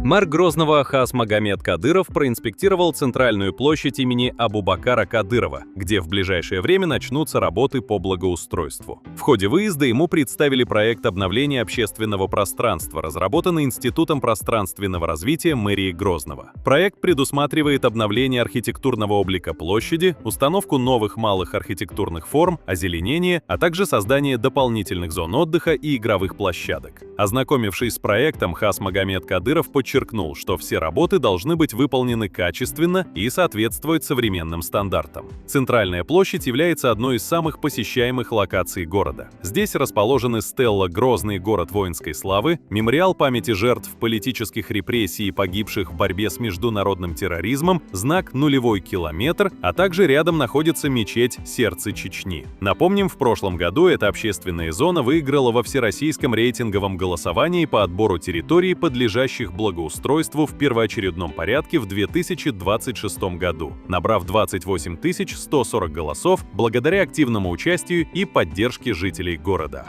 Мэр Грозного Хас Магомед Кадыров проинспектировал центральную площадь имени Абубакара Кадырова, где в ближайшее время начнутся работы по благоустройству. В ходе выезда ему представили проект обновления общественного пространства, разработанный Институтом пространственного развития мэрии Грозного. Проект предусматривает обновление архитектурного облика площади, установку новых малых архитектурных форм, озеленение, а также создание дополнительных зон отдыха и игровых площадок. Ознакомившись с проектом, Хас Магомед Кадыров подчеркнул, что все работы должны быть выполнены качественно и соответствовать современным стандартам. Центральная площадь является одной из самых посещаемых локаций города. Здесь расположены стелла «Грозный город воинской славы», мемориал памяти жертв политических репрессий и погибших в борьбе с международным терроризмом, знак «Нулевой километр», а также рядом находится мечеть «Сердце Чечни». Напомним, в прошлом году эта общественная зона выиграла во всероссийском рейтинговом голосовании по отбору территорий, подлежащих благоустройству в первоочередном порядке в 2026 году, набрав 28 140 голосов благодаря активному участию и поддержке жителей города.